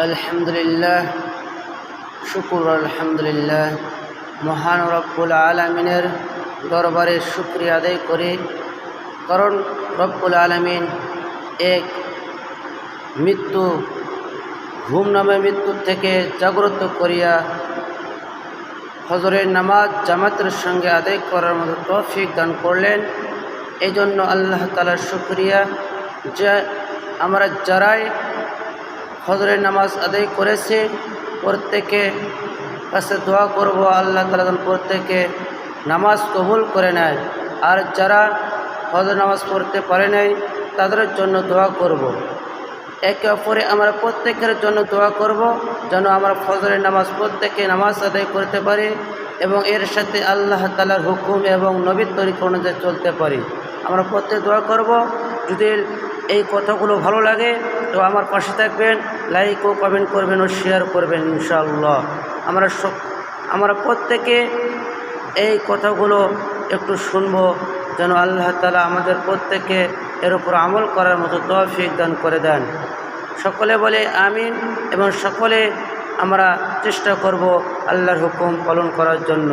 আলহামদুলিল্লাহ, শুকুর আলহামদুলিল্লাহ। মহান রব্বুল আলামিনের দরবারে শুকরিয়া আদায় করি, কারণ রব্বুল আলামিন এক মৃত্যু ঘুম নামে মৃত্যু থেকে জাগ্রত করিয়া ফজরের নামাজ জামাতের সঙ্গে আদায় করার মতো তৌফিক দান করলেন। এই জন্য আল্লাহ তাআলার শুকরিয়া যে আমরা যারাই ফজরের নামাজ আদায় করেছি প্রত্যেকে কাছে দোয়া করব আল্লাহ তাআলা যেন প্রত্যেকে নামাজ কবুল করে নেয়। আর যারা ফজর নামাজ পড়তে পারে নাই তাদের জন্য দোয়া করব। একে অপরে আমরা প্রত্যেকের জন্য দোয়া করব যেন আমরা ফজরের নামাজ প্রত্যেকে নামাজ আদায় করতে পারি এবং এর সাথে আল্লাহ তাআলার হুকুম এবং নবীর তরিকা অনুযায়ী চলতে পারি। আমরা প্রত্যেক দোয়া করব। যদি এই কথাগুলো ভালো লাগে তো আমার পাশে থাকবেন, লাইক ও কমেন্ট করবেন ও শেয়ার করবেন ইনশাআল্লাহ। আমরা প্রত্যেকে এই কথাগুলো একটু শুনব যেন আল্লাহ তাআলা আমাদের প্রত্যেকে এর উপর আমল করার মতো তৌফিক দান করে দেন। সকলে বলে আমিন এবং সকলে আমরা চেষ্টা করব আল্লাহর হুকুম পালন করার জন্য।